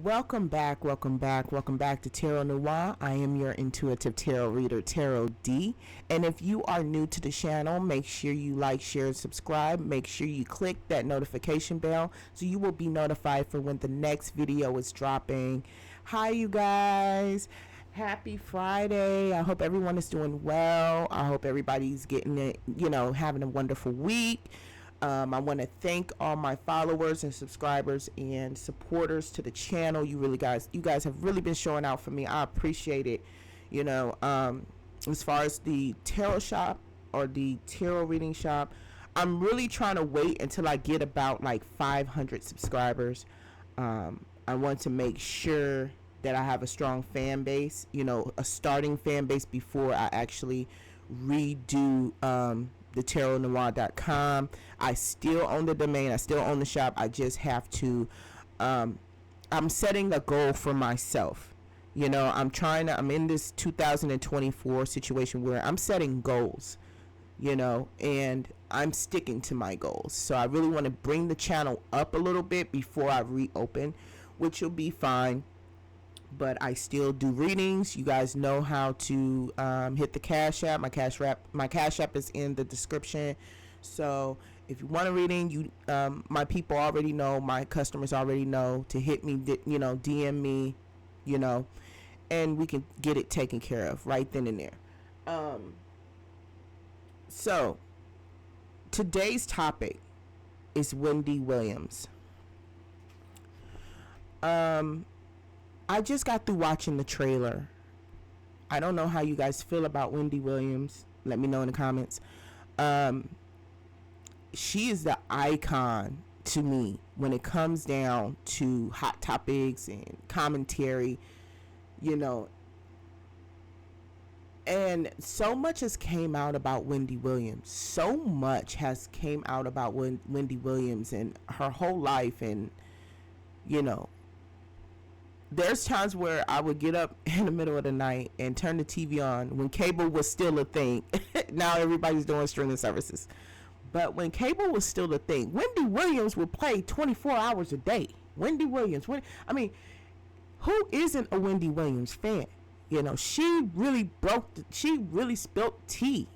Welcome back, welcome back, welcome back to Tarot Noir. I am your intuitive tarot reader, Tarot D. And if you are new to the channel, make sure you like, share, and subscribe. Make sure you click that notification bell so you will be notified for when the next video is dropping. Hi, you guys. Happy Friday. I hope everyone is doing well. I hope everybody's getting it, having a wonderful week. I want to thank all my followers and subscribers and supporters to the channel. You guys have really been showing out for me. I appreciate it. As far as the tarot shop or the tarot reading shop, I'm really trying to wait until I get about like 500 subscribers. I want to make sure that I have a strong fan base, a starting fan base before I actually redo the tarotnoir.com. I still own the domain. I still own the shop. I just have to I'm setting a goal for myself. I'm in this 2024 situation where I'm setting goals, and I'm sticking to my goals. So I really want to bring the channel up a little bit before I reopen, which will be fine. But I still do readings. You guys know how to hit the Cash App. My Cash App is in the description. So if you want a reading, my people already know, my customers already know to hit me, DM me, and we can get it taken care of right then and there. So today's topic is Wendy Williams. I just got through watching the trailer. I don't know how you guys feel about Wendy Williams. Let me know in the comments. She is the icon to me when it comes down to hot topics and commentary, and so much has came out about Wendy Williams. So much has came out about Wendy Williams and her whole life, and there's times where I would get up in the middle of the night and turn the TV on when cable was still a thing. Now everybody's doing streaming services. But when cable was still a thing, Wendy Williams would play 24 hours a day. Wendy Williams. Who isn't a Wendy Williams fan? She really spilt tea,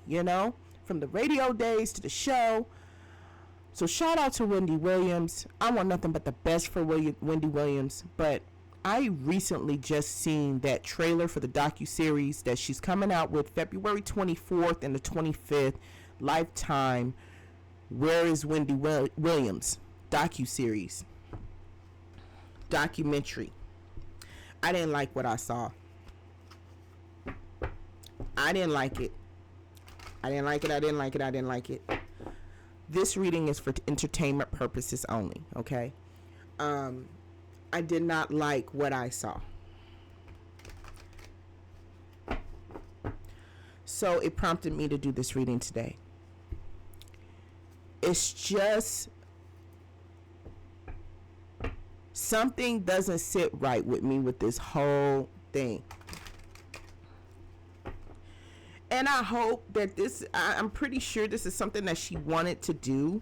from the radio days to the show. So shout out to Wendy Williams. I want nothing but the best for Wendy Williams. But I recently just seen that trailer for the docuseries that she's coming out with February 24th and the 25th, Lifetime. Where is Wendy Williams? Docuseries. Documentary. I didn't like what I saw. I didn't like it. This reading is for entertainment purposes only, okay? I did not like what I saw. So it prompted me to do this reading today. It's just something doesn't sit right with me with this whole thing. And I hope that I'm pretty sure this is something that she wanted to do.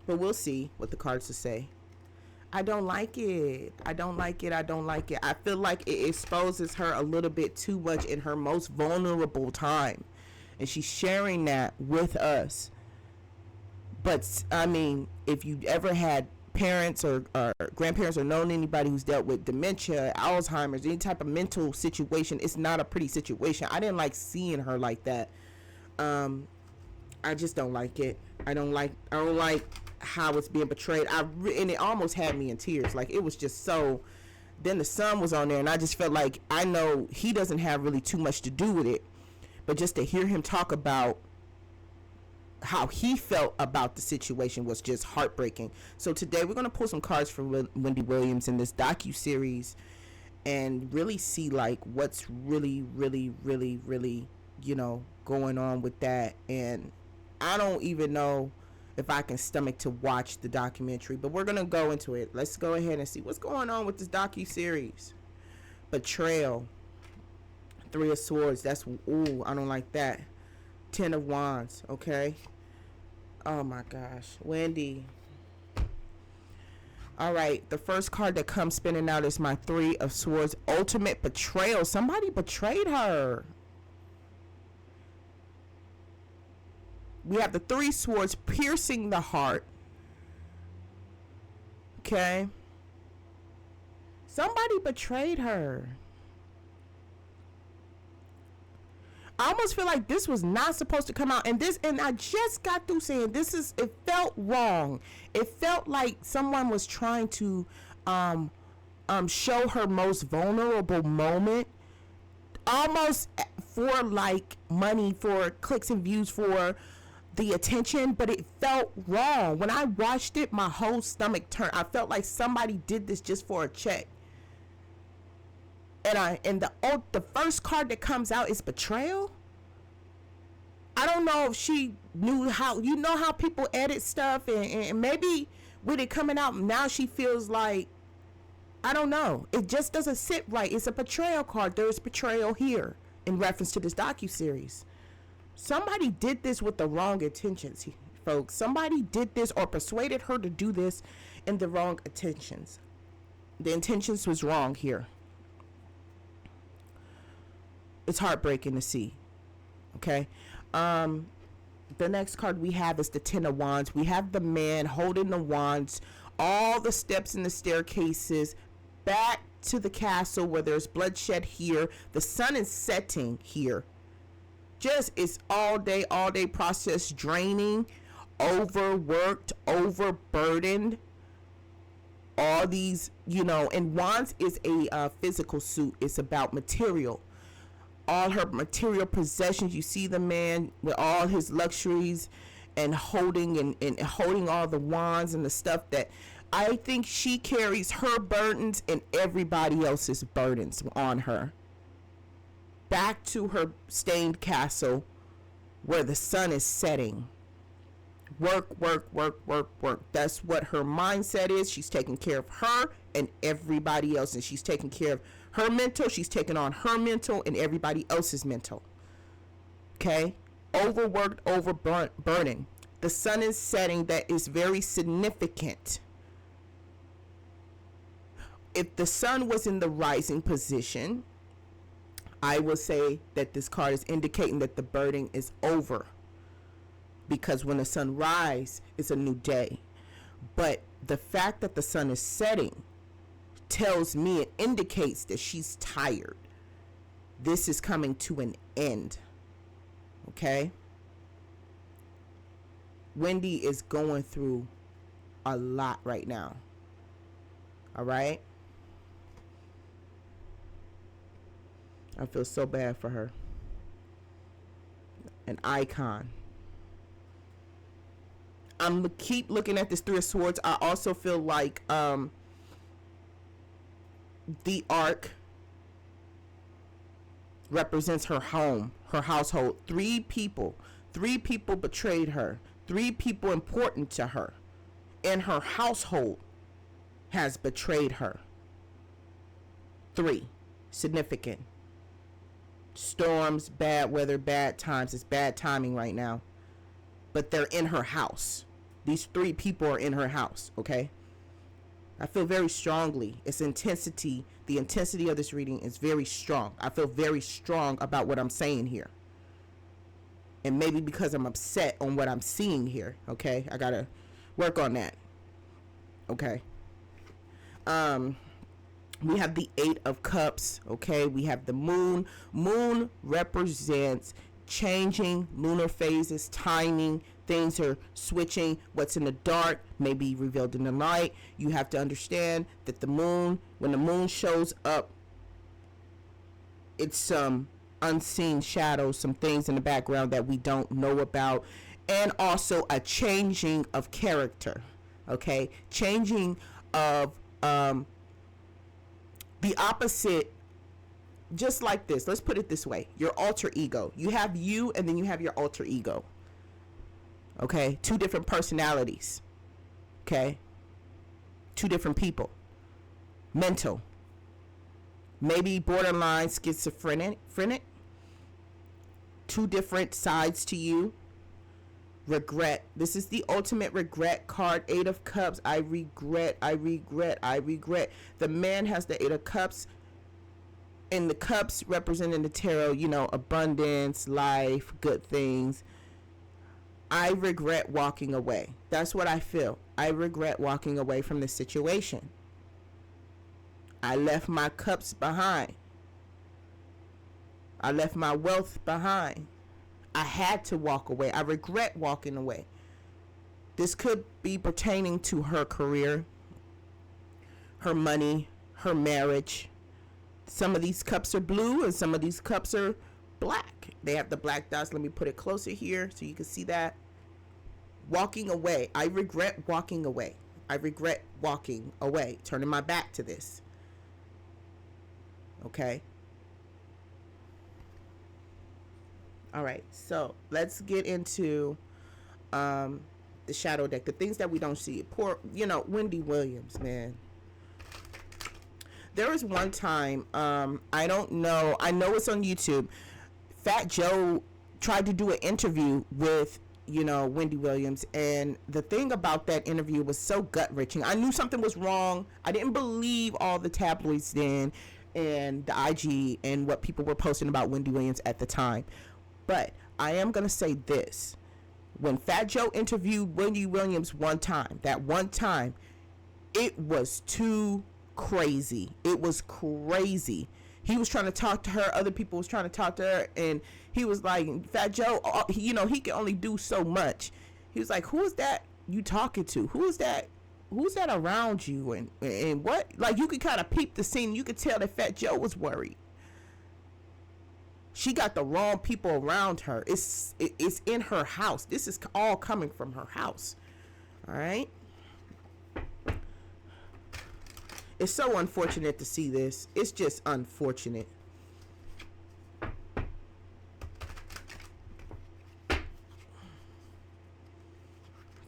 But we'll see what the cards will say. I don't like it. I feel like it exposes her a little bit too much in her most vulnerable time. And she's sharing that with us. But, if you ever had parents or grandparents or known anybody who's dealt with dementia, Alzheimer's, any type of mental situation, it's not a pretty situation. I didn't like seeing her like that. I just don't like it. I don't like how it's being portrayed. And it almost had me in tears. Like, it was just so. Then the son was on there, and I just felt like, I know he doesn't have really too much to do with it, but just to hear him talk about how he felt about the situation was just heartbreaking. So today we're going to pull some cards for Wendy Williams in this docu-series and really see like what's really going on with that. And I don't even know if I can stomach to watch the documentary, but we're gonna go into it. Let's go ahead and see what's going on with this docu-series. Betrayal. 3 of Swords. That's, ooh, I don't like that. 10 of Wands. Okay. Oh my gosh, Wendy. All right, the first card that comes spinning out is my Three of Swords, ultimate betrayal. Somebody betrayed her. We have the Three Swords piercing the heart. Okay. Somebody betrayed her. I almost feel like this was not supposed to come out, and I just got through saying it felt wrong. It felt like someone was trying to show her most vulnerable moment, almost for like money, for clicks and views, for the attention, but it felt wrong. When I watched it, my whole stomach turned. I felt like somebody did this just for a check. And the first card that comes out is betrayal. I don't know if she knew how, how people edit stuff, and maybe with it coming out now, she feels like, I don't know. It just doesn't sit right. It's a betrayal card. There is betrayal here in reference to this docuseries. Somebody did this with the wrong intentions, folks. Somebody did this or persuaded her to do this in the wrong intentions. The intentions was wrong here. It's heartbreaking to see. Okay. The next card we have is the Ten of Wands. We have the man holding the wands, all the steps in the staircases back to the castle where there's bloodshed here. The sun is setting here. Just, it's all day process, draining, overworked, overburdened. All these, and wands is a physical suit. It's about material. All her material possessions. You see the man with all his luxuries and holding and holding all the wands and the stuff that I think she carries her burdens and everybody else's burdens on her. Back to her stained castle where the sun is setting. Work. That's what her mindset is. She's taking care of her and everybody else, and she's taking care of her mental. She's taking on her mental and everybody else's mental. Okay? Overworked, overburdened. The sun is setting. That is very significant. If the sun was in the rising position, I will say that this card is indicating that the burden is over. Because when the sun rises, it's a new day. But the fact that the sun is setting tells me, it indicates that she's tired. This is coming to an end. Okay? Wendy is going through a lot right now. All right? I feel so bad for her. An icon. I'm keep looking at this Three of Swords. I also feel like the Ark represents her home, her household. Three people betrayed her. 3 people important to her in her household has betrayed her. 3 significant. Storms, bad weather, bad times. It's bad timing right now. But they're in her house. These 3 people are in her house, okay? I feel very strongly. Its intensity, the intensity of this reading is very strong. I feel very strong about what I'm saying here. And maybe because I'm upset on what I'm seeing here, okay? I gotta work on that, okay? We have the 8 of Cups, okay? We have the Moon. Moon represents changing lunar phases, timing. Things are switching. What's in the dark may be revealed in the light. You have to understand that the moon, when the moon shows up, it's some unseen shadows, some things in the background that we don't know about, and also a changing of character, okay? Changing of the opposite. Just like this, let's put it this way. Your alter ego. You have you, and then you have your alter ego. Okay? 2 different personalities. Okay? 2 different people. Mental. Maybe borderline schizophrenic. 2 different sides to you. Regret. This is the ultimate regret card. Eight of Cups. I regret. The man has the Eight of Cups, and the cups representing the tarot, abundance, life, good things. I regret walking away. That's what I feel. I regret walking away from this situation. I left my cups behind. I left my wealth behind. I had to walk away. I regret walking away. This could be pertaining to her career, her money, her marriage. Some of these cups are blue and some of these cups are black. They have the black dots. Let me put it closer here so you can see that. Walking away. I regret walking away. I regret walking away. Turning my back to this. Okay. All right. So let's get into the shadow deck. The things that we don't see. Poor, Wendy Williams, man. There was one time, I don't know. I know it's on YouTube. Fat Joe tried to do an interview with Wendy Williams, and the thing about that interview was so gut-wrenching. I knew something was wrong. I didn't believe all the tabloids then and the IG and what people were posting about Wendy Williams at the time. But I am going to say this. When Fat Joe interviewed Wendy Williams one time, it was too crazy. It was crazy. He was trying to talk to her. Other people was trying to talk to her. And he was like, Fat Joe, he can only do so much. He was like, who is that you talking to? Who's that around you? And what? Like, you could kind of peep the scene. You could tell that Fat Joe was worried. She got the wrong people around her. It's in her house. This is all coming from her house. All right? It's so unfortunate to see this. It's just unfortunate.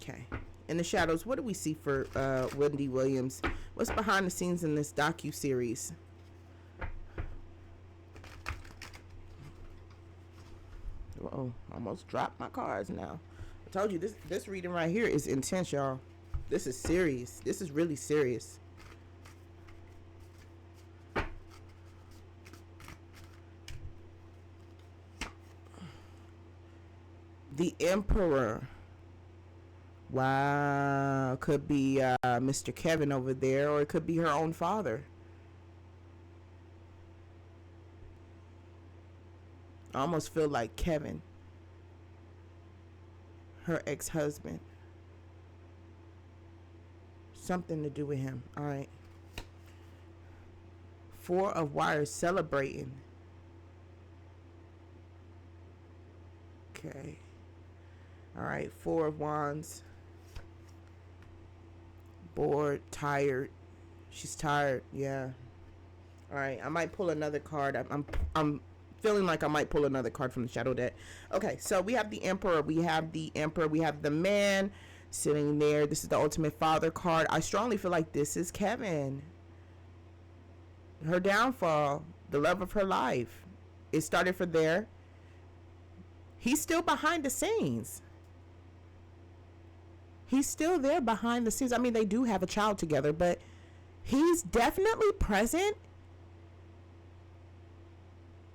Okay. In the shadows, what do we see for Wendy Williams? What's behind the scenes in this docu-series? Uh-oh, almost dropped my cards now. I told you, this reading right here is intense, y'all. This is serious. This is really serious. The Emperor. Wow. Could be Mr. Kevin over there, or it could be her own father. I almost feel like Kevin, her ex-husband. Something to do with him. All right. Four of Wands celebrating. Okay. All right. Four of Wands. Bored, tired. She's tired. Yeah. All right. I might pull another card. I'm feeling like I might pull another card from the shadow deck. Okay. So we have the Emperor. We have the Emperor. We have the Man sitting there. This is the Ultimate Father card. I strongly feel like this is Kevin. Her downfall. The love of her life. It started for there. He's still behind the scenes. He's still there behind the scenes. I mean, they do have a child together, but he's definitely present.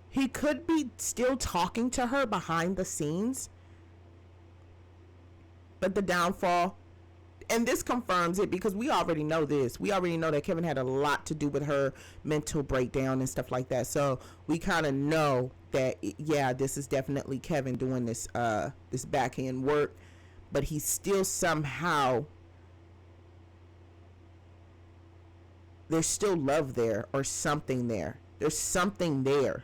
He could be still talking to her behind the scenes. But the downfall, and this confirms it because we already know this. We already know that Kevin had a lot to do with her mental breakdown and stuff like that. So we kind of know that, yeah, this is definitely Kevin doing this this backhand work. But he's still somehow, there's still love there or something there. There's something there.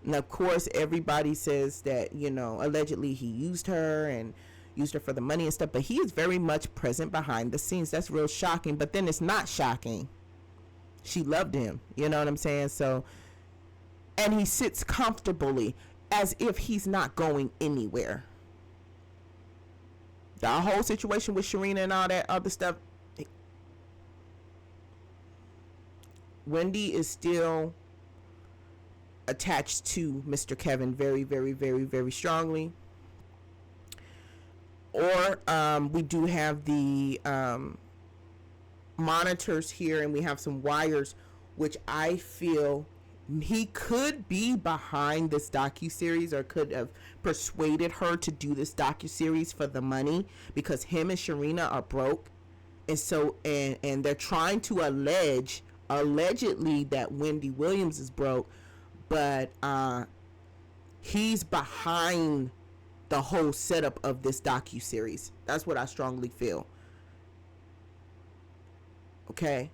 And of course, everybody says that, allegedly he used her for the money and stuff. But he is very much present behind the scenes. That's real shocking. But then it's not shocking. She loved him. You know what I'm saying? So, and he sits comfortably as if he's not going anywhere. The whole situation with Sharina and all that other stuff. Wendy is still attached to Mr. Kevin very, very, very, very strongly. Or we do have the monitors here, and we have some wires, which I feel he could be behind this docuseries, or could have persuaded her to do this docuseries for the money, because him and Sharina are broke. And so, and they're trying to allegedly that Wendy Williams is broke, but he's behind the whole setup of this docuseries. That's what I strongly feel. Okay.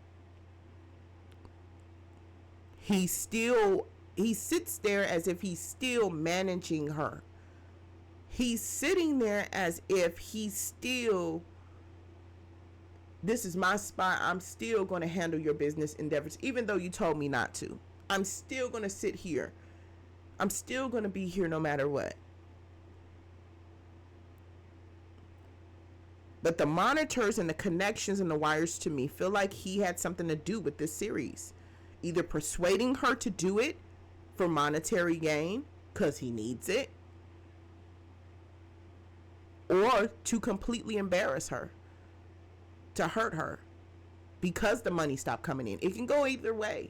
He sits there as if he's still managing her. He's sitting there as if he's still, this is my spot. I'm still going to handle your business endeavors, even though you told me not to. I'm still going to sit here. I'm still going to be here no matter what. But the monitors and the connections and the wires to me feel like he had something to do with this series. Either persuading her to do it for monetary gain, because he needs it, or to completely embarrass her, to hurt her, because the money stopped coming in. It can go either way.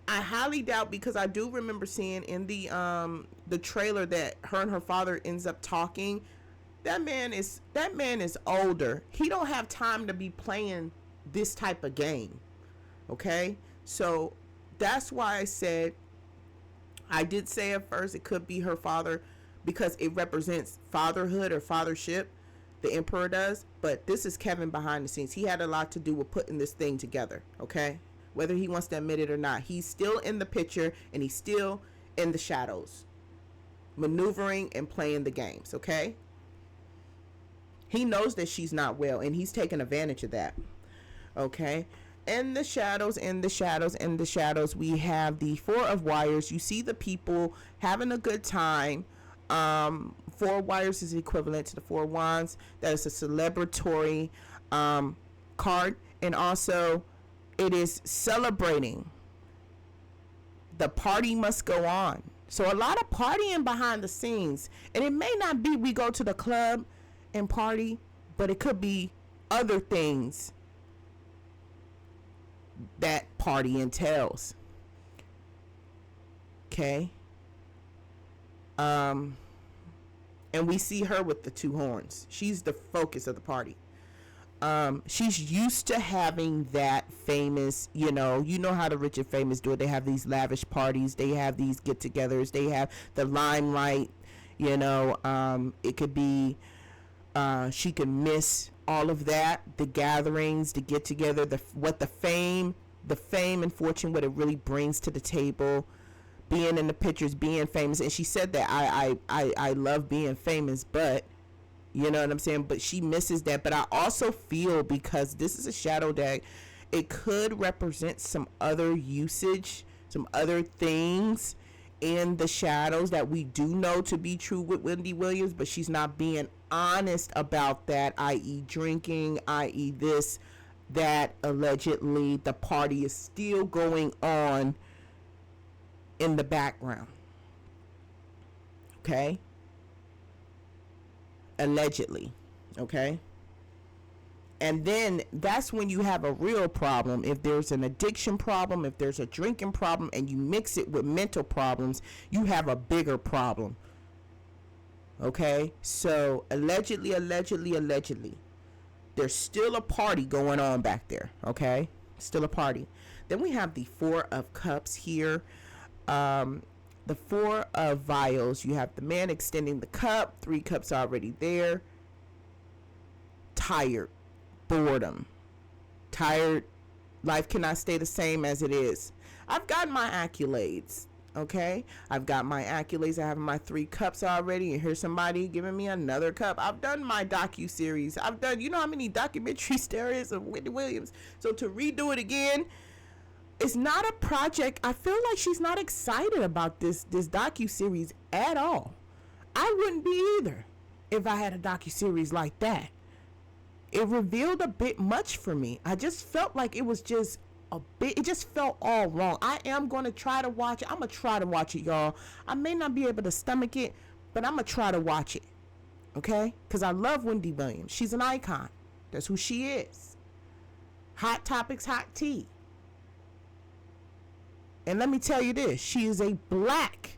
I highly doubt, because I do remember seeing in the trailer that her and her father ends up talking. That man is older. He don't have time to be playing this type of game. Okay, so that's why I did say at first it could be her father, because it represents fatherhood or fathership. The Emperor does, but this is Kevin behind the scenes. He had a lot to do with putting this thing together. Okay, whether he wants to admit it or not, he's still in the picture, and he's still in the shadows, maneuvering and playing the games. Okay, he knows that she's not well, and he's taking advantage of that. Okay. In the shadows, we have the Four of Wires. You see the people having a good time. Four of Wires is equivalent to the Four of Wands. That is a celebratory card. And also, it is celebrating. The party must go on. So a lot of partying behind the scenes. And it may not be we go to the club and party, but it could be other things that party entails. Okay. And we see her with the two horns. She's the focus of the party. She's used to having that famous, you know how the rich and famous do it. They have these lavish parties. They have these get-togethers. They have the limelight. It could be, she could miss all of that, the gatherings, the get together, the fame and fortune, what it really brings to the table, being in the pictures, being famous. And she said that I love being famous, but you know what I'm saying? But she misses that. But I also feel, because this is a shadow deck, it could represent some other usage, some other things in the shadows that we do know to be true with Wendy Williams, but she's not being honest about that, i.e. drinking, i.e. this, that. Allegedly the party is still going on in the background. Okay, allegedly. Okay, and then that's when you have a real problem. If there's an addiction problem, if there's a drinking problem, and you mix it with mental problems, you have a bigger problem. Okay, so allegedly, there's still a party going on back there. Okay, still a party. Then we have the Four of Cups here. The Four of Vials. You have the man extending the cup. 3 cups already there. Tired. Boredom. Tired. Life cannot stay the same as it is. I've got my accolades. Okay, I've got my accolades. I have my 3 cups already, and here's somebody giving me another cup. I've done my docu-series. I've done, you know how many documentaries there is of Wendy Williams. So to redo it again, it's not a project. I feel like she's not excited about this docu-series at all. I wouldn't be either if I had a docu-series like that. It revealed a bit much for me. I just felt like it was just a bit, it just felt all wrong. I am going to try to watch it. I'm going to try to watch it, y'all. I may not be able to stomach it, but I'm going to try to watch it. Okay? Because I love Wendy Williams. She's an icon. That's who she is. Hot topics, hot tea. And let me tell you this. She is a black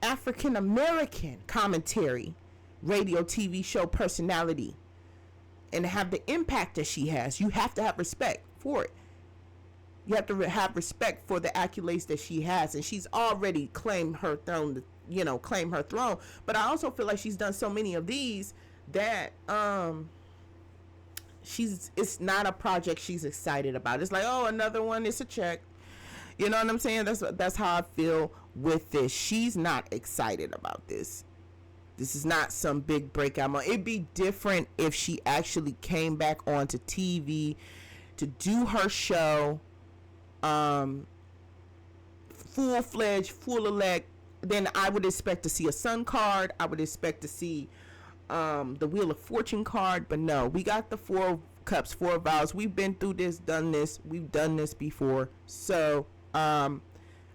African American commentary, radio, TV show personality. And to have the impact that she has, you have to have respect for it. You have to have respect for the accolades that she has. And she's already claimed her throne, claim her throne. But I also feel like she's done so many of these that it's not a project she's excited about. It's like, oh, another one, it's a check. You know what I'm saying? That's how I feel with this. She's not excited about this. This is not some big breakout. It'd be different if she actually came back onto TV to do her show, full-fledged, full-elect. Then I would expect to see a Sun card. I would expect to see the Wheel of Fortune card. But no, we got the 4 Cups, 4 Vows. We've been through this, done this. We've done this before. So I'm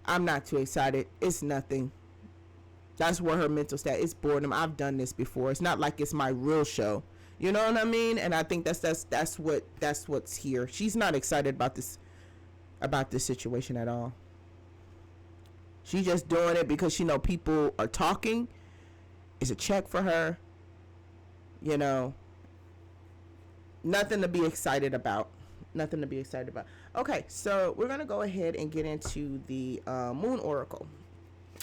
not too excited. It's nothing. That's where her mental stat is. Boredom. I've done this before. It's not like it's my real show. You know what I mean? And I think that's what's here. She's not excited about this situation at all. She's just doing it because she know people are talking. It's a check for her. You know. Nothing to be excited about. Nothing to be excited about. Okay, so we're gonna go ahead and get into the Moon Oracle.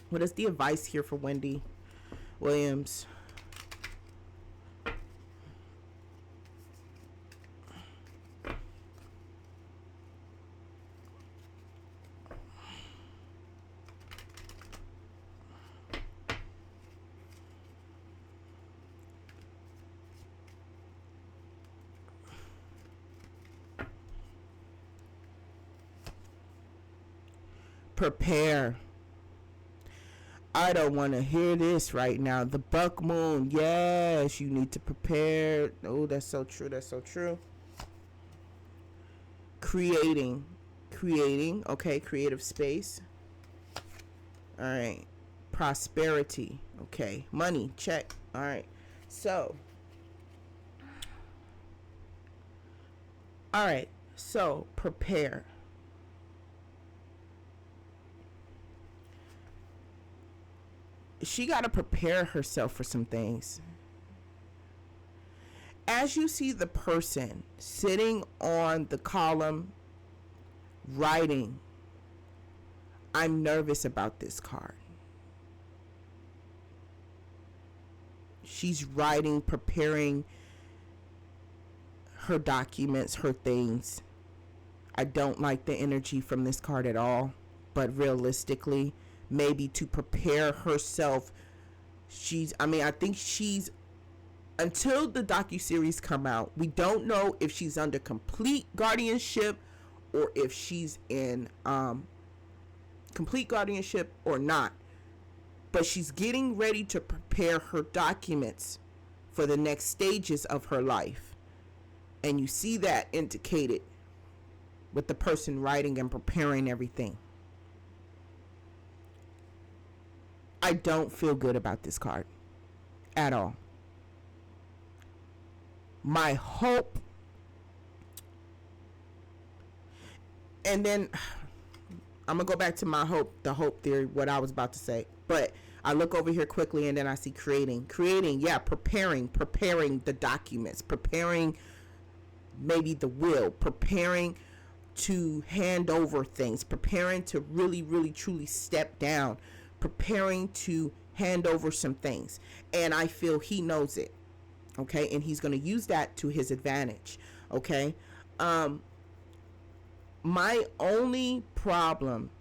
What is the advice here for Wendy Williams? Prepare. I don't want to hear this right now. The buck moon. Yes, you need to prepare. Oh, that's so true. That's so true. Creating. Okay, creative space. All right. Prosperity. Okay. Money. Check. All right. So. All right. So, prepare. She got to prepare herself for some things. As you see the person sitting on the column writing, I'm nervous about this card. She's writing, preparing her documents, her things. I don't like the energy from this card at all, but realistically, maybe to prepare herself. I think she's, until the docuseries come out, we don't know if she's under complete guardianship or if she's in complete guardianship or not. But she's getting ready to prepare her documents for the next stages of her life. And you see that indicated with the person writing and preparing everything. I don't feel good about this card at all. My hope, and then I'm gonna go back to the hope theory, what I was about to say, but I look over here quickly and then I see creating, preparing the documents, preparing maybe the will, preparing to hand over things, preparing to really, really, truly step down, preparing to hand over some things. And I feel he knows it. Okay. And he's going to use that to his advantage. Okay. My only problem,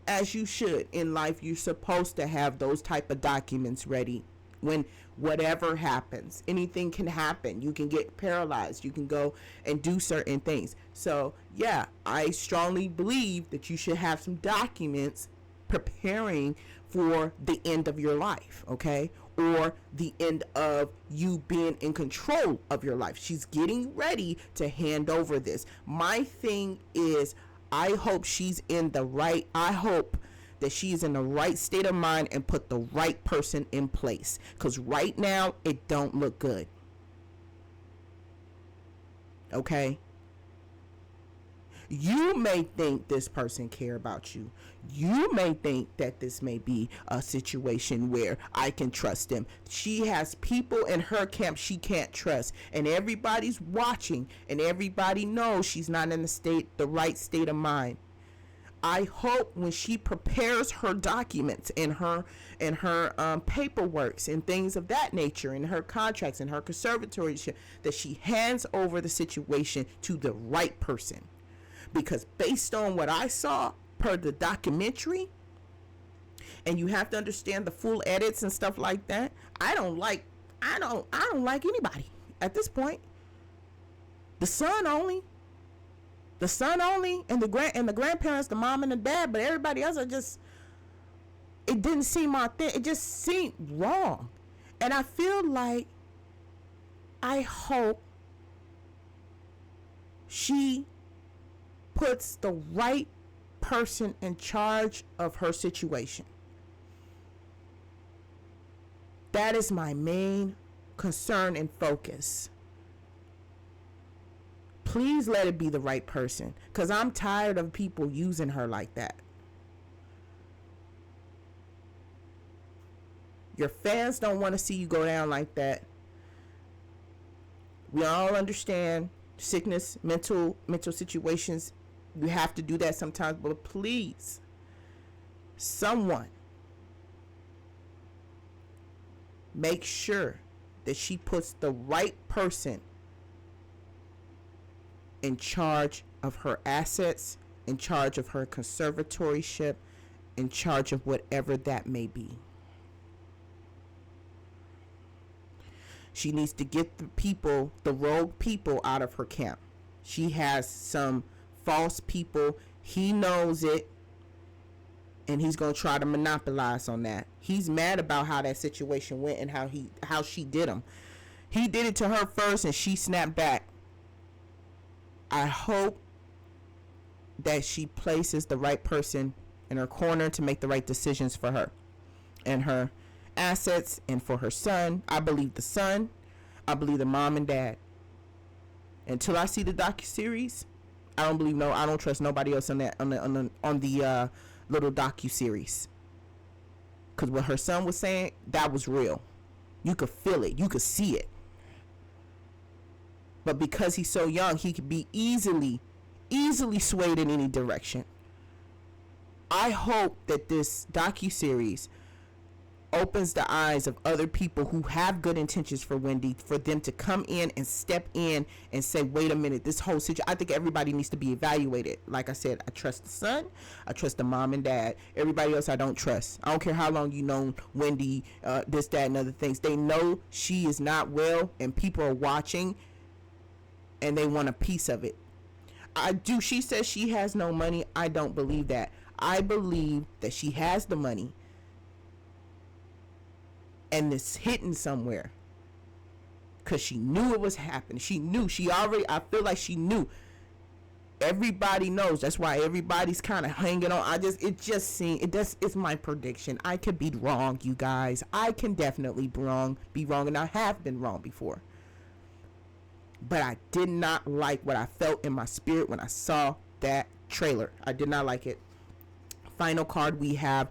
as you should in life, you're supposed to have those type of documents ready when whatever happens. Anything can happen. You can get paralyzed. You can go and do certain things. So yeah, I strongly believe that you should have some documents preparing for the end of your life, okay? Or the end of you being in control of your life. She's getting ready to hand over this. My thing is, I hope she's in the right, I hope that she is in the right state of mind and put the right person in place, because right now it don't look good. Okay, you may think this person care about you. You may think that this may be a situation where I can trust them. She has people in her camp she can't trust, and everybody's watching, and everybody knows she's not in the right state of mind. I hope when she prepares her documents and her paperworks and things of that nature, and her contracts and her conservatorship, that she hands over the situation to the right person. Because based on what I saw per the documentary, and you have to understand the full edits and stuff like that, I don't like anybody at this point. The son only, and the grandparents, the mom and the dad, but everybody else, it didn't seem authentic. It just seemed wrong. And I feel like, I hope she puts the right person in charge of her situation. That is my main concern and focus. Please let it be the right person, because I'm tired of people using her like that. Your fans don't want to see you go down like that. We all understand sickness, mental situations. You have to do that sometimes, but please, someone, make sure that she puts the right person in charge of her assets, in charge of her conservatorship, in charge of whatever that may be. She needs to get the rogue people out of her camp. She has some false people. He knows it, and he's going to try to monopolize on that. He's mad about how that situation went and how she did him. He did it to her first, and she snapped back. I hope that she places the right person in her corner to make the right decisions for her and her assets, and for her son. I believe the son. I believe the mom and dad. Until I see the docuseries, I don't trust nobody else on the little docuseries. Because what her son was saying, that was real. You could feel it. You could see it. But because he's so young, he could be easily swayed in any direction. I hope that this docuseries opens the eyes of other people who have good intentions for Wendy, for them to come in and step in and say, wait a minute, this whole situation, I think everybody needs to be evaluated. Like I said, I trust the son, I trust the mom and dad. Everybody else I don't trust. I don't care how long you know Wendy, this, that, and other things. They know she is not well, and people are watching, and they want a piece of it. She says she has no money. I don't believe that. I believe that she has the money, and it's hidden somewhere, because she knew it was happening. I feel like she knew. Everybody knows. That's why everybody's kind of hanging on. It's my prediction. I could be wrong, you guys. I can definitely be wrong, and I have been wrong before. But I did not like what I felt in my spirit when I saw that trailer. I did not like it. Final card, we have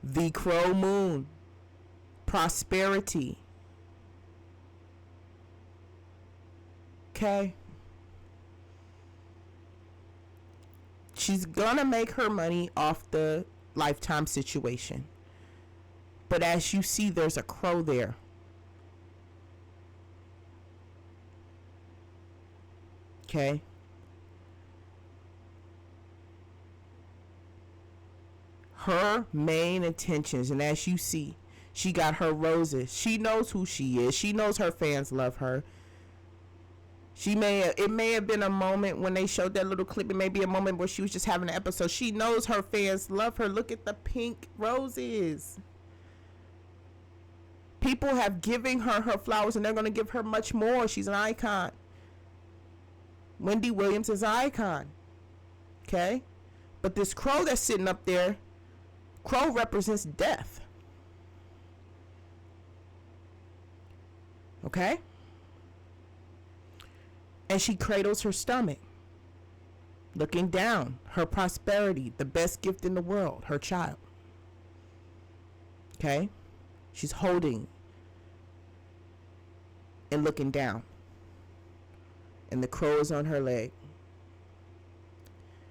the Crow Moon. Prosperity. Okay. She's gonna make her money off the Lifetime situation. But as you see, there's a crow there. Okay. Her main intentions, and as you see, she got her roses. She knows who she is. She knows her fans love her. It may have been a moment when they showed that little clip. It may be a moment where she was just having an episode. She knows her fans love her. Look at the pink roses. People have given her flowers, and they're going to give her much more. She's an icon. Wendy Williams is an icon. Okay? But this crow that's sitting up there, Crow represents death. Okay? And she cradles her stomach, looking down, her prosperity, the best gift in the world, her child. Okay? She's holding and looking down. And the crow is on her leg.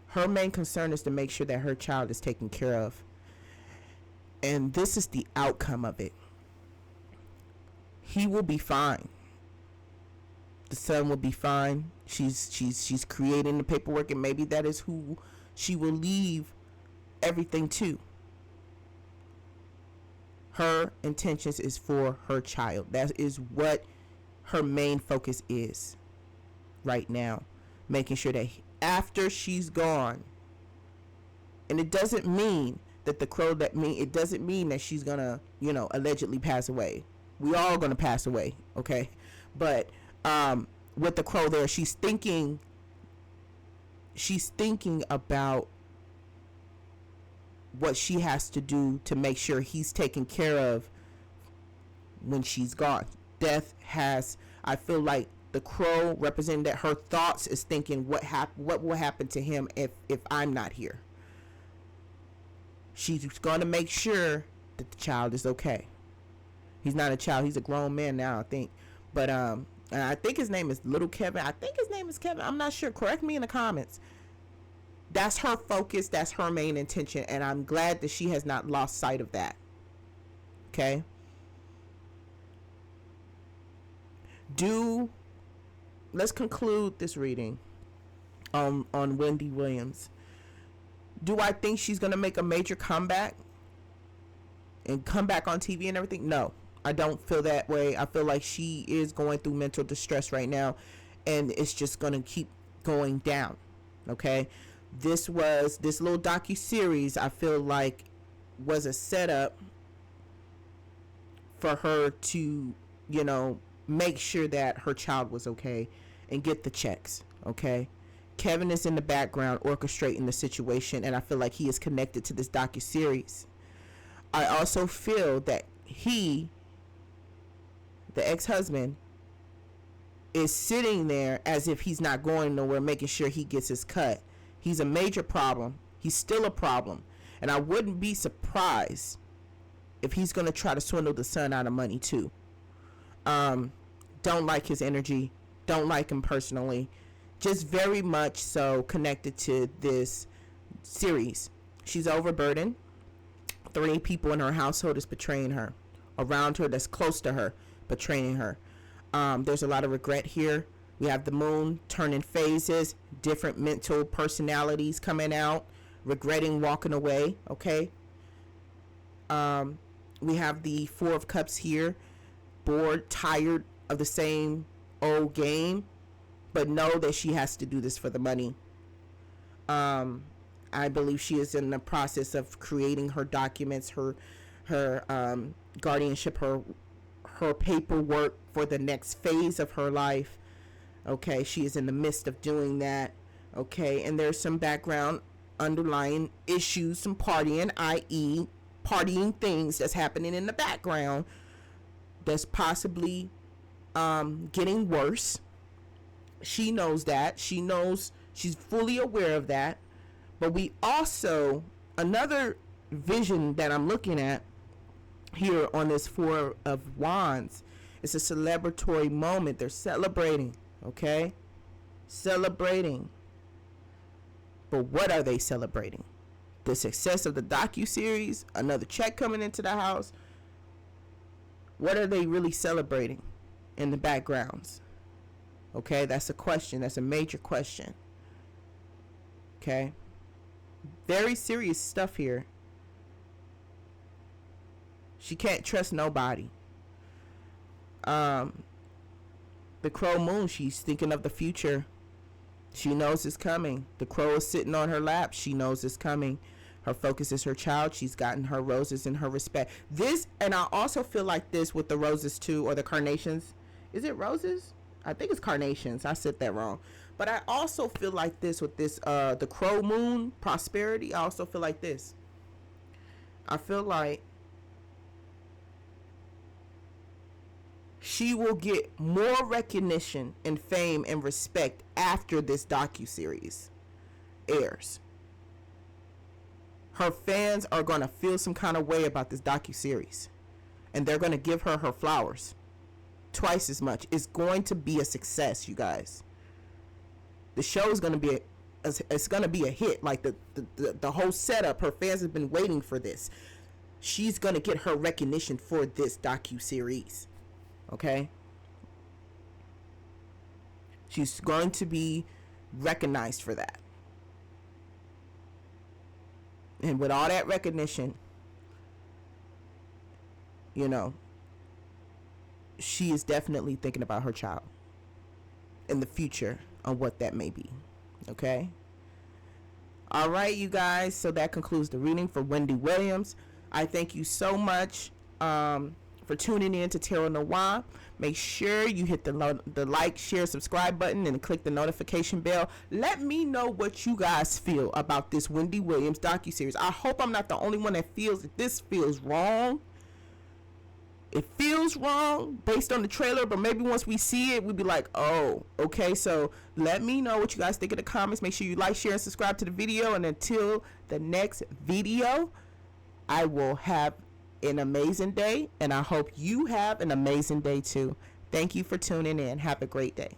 Her main concern is to make sure that her child is taken care of. And this is the outcome of it. He will be fine. The son will be fine. She's creating the paperwork, and maybe that is who she will leave everything to. Her intentions is for her child. That is what her main focus is right now. Making sure that after she's gone, and it doesn't mean that it doesn't mean that she's gonna, allegedly pass away. We all gonna pass away, okay? But with the crow there, she's thinking about what she has to do to make sure he's taken care of when she's gone. I feel like the crow representing that her thoughts is thinking what will happen to him if I'm not here. She's going to make sure that the child is okay. He's not a child, he's a grown man now, I think. But and I think his name is Little Kevin. I think his name is Kevin. I'm not sure. Correct me in the comments. That's her focus. That's her main intention. And I'm glad that she has not lost sight of that. Okay? Let's conclude this reading on Wendy Williams. Do I think she's going to make a major comeback and come back on TV and everything? No. I don't feel that way. I feel like she is going through mental distress right now, and it's just going to keep going down. Okay? This little docu-series, I feel like, was a setup for her to, make sure that her child was okay and get the checks. Okay? Kevin is in the background orchestrating the situation, and I feel like he is connected to this docu-series. I also feel that the ex-husband, is sitting there as if he's not going nowhere, making sure he gets his cut. He's a major problem. He's still a problem. And I wouldn't be surprised if he's going to try to swindle the son out of money too. Don't like his energy. Don't like him personally. Just very much so connected to this series. She's overburdened. 3 people in her household is betraying her. Around her, that's close to her, betraying her. There's a lot of regret here. We have the moon turning phases, different mental personalities coming out, regretting walking away. Okay. We have the 4 of Cups here, bored, tired of the same old game, but know that she has to do this for the money. I believe she is in the process of creating her documents, her guardianship, her paperwork for the next phase of her life. Okay, she is in the midst of doing that. Okay, and there's some background underlying issues, some partying, i.e. partying things that's happening in the background that's possibly getting worse. She knows that. She knows, she's fully aware of that. But we also, another vision that I'm looking at here on this 4 of Wands, it's a celebratory moment. They're celebrating, okay? Celebrating. But what are they celebrating? The success of the docu-series? Another check coming into the house? What are they really celebrating in the backgrounds? Okay, that's a question. That's a major question. Okay? Very serious stuff here. She can't trust nobody. The crow moon, she's thinking of the future. She knows it's coming. The crow is sitting on her lap. She knows it's coming. Her focus is her child. She's gotten her roses and her respect. This, and I also feel like this with the roses too, or the carnations. Is it roses? I think it's carnations. I said that wrong. But I also feel like this with this, the crow moon, prosperity. I also feel like this. I feel like she will get more recognition and fame and respect after this docuseries airs. Her fans are going to feel some kind of way about this docuseries, and they're going to give her her flowers twice as much. It's going to be a success, you guys. The show is going to be it's going to be a hit. Like the whole setup, her fans have been waiting for this. She's going to get her recognition for this docuseries. Okay? She's going to be recognized for that. And with all that recognition, you know, she is definitely thinking about her child in the future on what that may be. Okay? All right, you guys. So that concludes the reading for Wendy Williams. I thank you so much for tuning in to Tarot Noir. Make sure you hit the like, share, subscribe button and click the notification bell. Let me know what you guys feel about this Wendy Williams docuseries. I hope I'm not the only one that feels that this feels wrong. It feels wrong based on the trailer, but maybe once we see it, we'll be like, oh, okay. So let me know what you guys think in the comments. Make sure you like, share, and subscribe to the video. And until the next video, I will have an amazing day, and I hope you have an amazing day too. Thank you for tuning in. Have a great day.